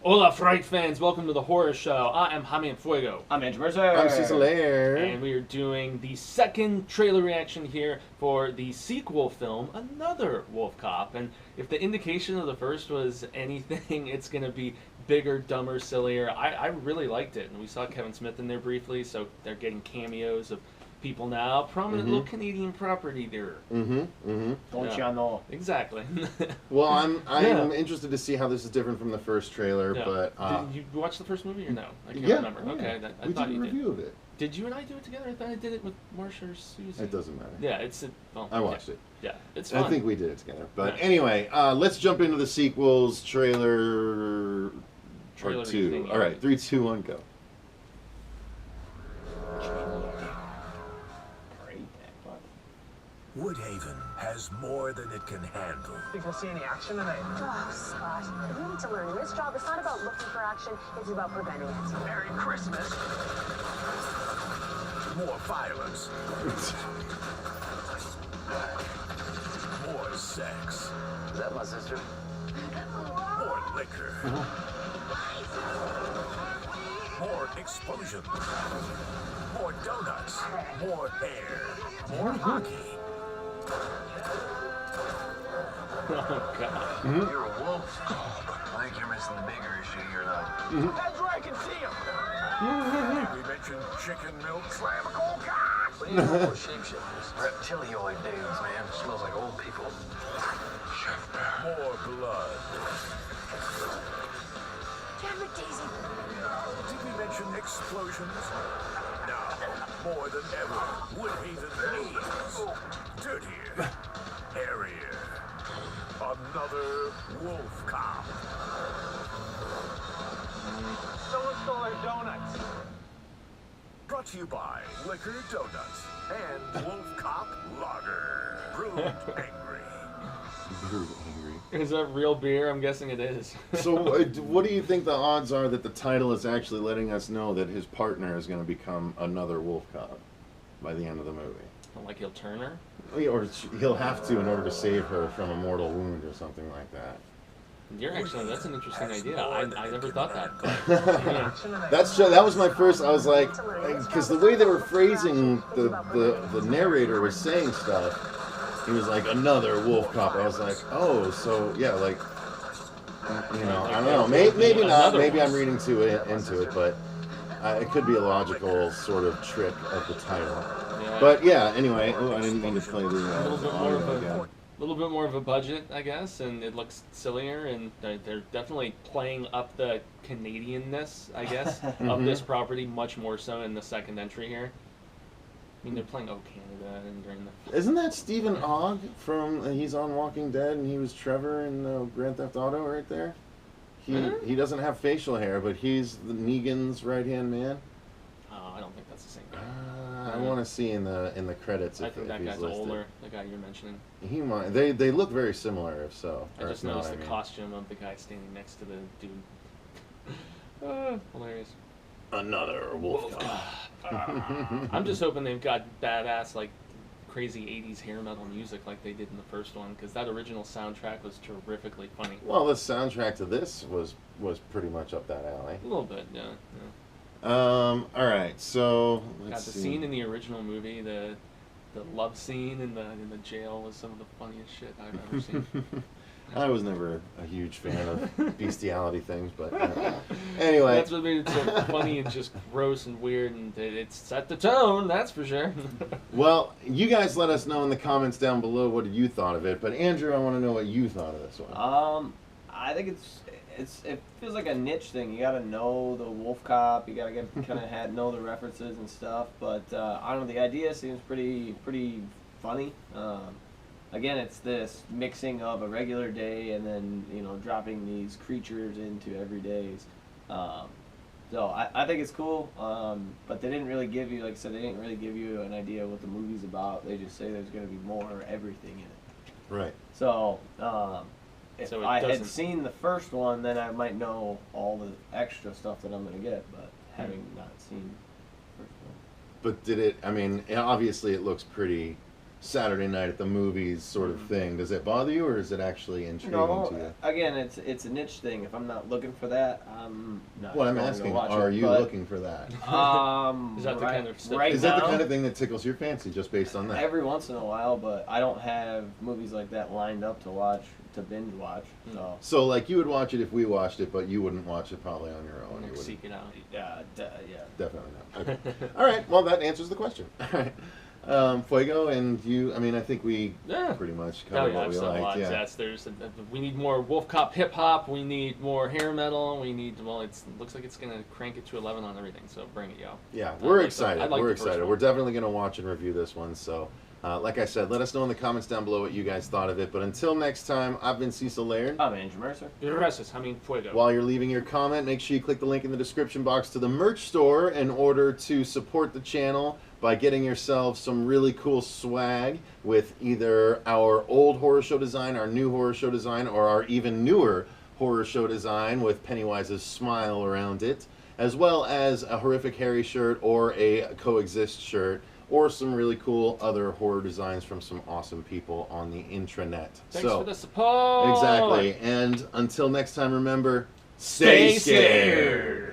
Hola, Fright fans! Welcome to the horror show. I am Jaime Fuego. I'm Andrew Mercer. I'm Cecil, Laird. And we are doing the second trailer reaction here for the sequel film, Another Wolfcop. And if the indication of the first was anything, it's going to be bigger, dumber, sillier. I really liked it. And we saw Kevin Smith in there briefly, so they're getting cameos of people now. Prominent little Canadian property there. Don't ya know? Exactly. Well, I'm interested to see how this is different from the first trailer, but did you watch the first movie or no? I can't yeah, remember. Yeah. Okay, I we thought did a you review did. of it. Did you and I do it together? I thought I did it with Marsha or Susie. It doesn't matter. Yeah, it's well, I watched it. it. Yeah, it's fun. I think we did it together. But Yeah. anyway, let's jump into the sequels trailer part 2. All right, 3, 2, 1, go. Woodhaven has more than it can handle. Think we'll see any action tonight? Oh, Spot. You need to learn. In this job, it's not about looking for action, it's about preventing it. Merry Christmas. More violence. More sex. Is that my sister? More liquor. More explosions. More donuts. More hair. More hockey. Oh God. You're a wolf. I think you're missing the bigger issue here, though. That's where I can see him. We mentioned chicken milk. Slam a cold cock. We need more shapeshifters. Reptilioid dudes, man. Smells like old people. More blood. Damn it, Daisy. Did we mention explosions? Now, more than ever, Woodhaven needs dirtier, hairier. Another Wolfcop. Someone stole our donuts. Brought to you by Liquor Donuts and Wolfcop Lager. Brewed angry. You're angry. Is that real beer? I'm guessing it is. So, what do you think the odds are that the title is actually letting us know that his partner is going to become another wolf cop by the end of the movie? Like he'll turn her? Or he'll have to in order to save her from a mortal wound or something like that. That's an interesting idea. I never thought that. That was my first. I was like, because the way they were phrasing the narrator was saying stuff. He was like, another wolf cop. I was like, oh, so yeah, like, you know, I don't know. Maybe not. Maybe I'm reading into it, but it could be a logical sort of trick of the title. Yeah. But yeah, anyway, I didn't mean to play the little bit more of a budget, I guess, and it looks sillier, and they're definitely playing up the Canadianness, I guess, of this property much more so in the second entry here. I mean, they're playing Oh Canada and during the... Isn't that Stephen Ogg from, he's on Walking Dead, and he was Trevor in Grand Theft Auto right there? He doesn't have facial hair, but he's the Negan's right-hand man. Oh, I don't think that's the same guy. I want to see in the credits I think that he's guy's listed. older, the guy you're mentioning. He might. They look very similar, if so. I just noticed the costume of the guy standing next to the dude. Hilarious. Another wolf. I'm just hoping they've got badass, like, crazy 80s hair metal music like they did in the first one, because that original soundtrack was terrifically funny. Well, the soundtrack to this was pretty much up that alley. A little bit, yeah. All right, so let's The see. scene in the original movie, the love scene in the jail was some of the funniest shit I've ever seen. I was never a huge fan of bestiality things, but anyway. That's what made it so funny and just gross and weird, and it set the tone, that's for sure. Well, you guys let us know in the comments down below what you thought of it, but Andrew, I want to know what you thought of this one. I think it feels like a niche thing. You gotta know the wolf cop. You gotta kind of know the references and stuff. But I don't know. The idea seems pretty funny. Again, it's this mixing of a regular day and then dropping these creatures into everydays. So I think it's cool. But they didn't really give you, like I said, they didn't really give you an idea of what the movie's about. They just say there's gonna be more everything in it. Right. So. If I had doesn't- seen the first one, then I might know all the extra stuff that I'm going to get, but having not seen the first one. But did it, I mean, obviously it looks pretty Saturday night at the movies sort of thing. Does it bother you, or is it actually intriguing to you? Again, it's a niche thing. If I'm not looking for that, I'm not. Well, I'm going to asking, watch are it, you but, looking for that? Is that the kind of stuff? Right Is that the now, kind of thing that tickles your fancy just based on that? every once in a while, but I don't have movies like that lined up to watch, to binge watch. So, like, you would watch it if we watched it, but you wouldn't watch it probably on your own. You wouldn't. Seek it out. Yeah, Definitely not. Okay. All right. Well, that answers the question. All right. Fuego and you. I mean, I think we pretty much covered what I've we said a liked. lot. Yeah. Yes, we need more Wolfcop hip hop. We need more hair metal. We need. Well, it looks like it's gonna crank it to 11 on everything. So bring it, yo. Yeah, we're excited. We're excited. We're definitely gonna watch and review this one. So, like I said, let us know in the comments down below what you guys thought of it. But until next time, I've been Cecil Laird. I'm Andrew Mercer. Fuego. While you're leaving your comment, make sure you click the link in the description box to the merch store in order to support the channel by getting yourself some really cool swag with either our old horror show design, our new horror show design, or our even newer horror show design with Pennywise's smile around it, as well as a Horrific Harry shirt or a Coexist shirt, or some really cool other horror designs from some awesome people on the intranet. Thanks for the support. Exactly. And until next time, remember, stay scared.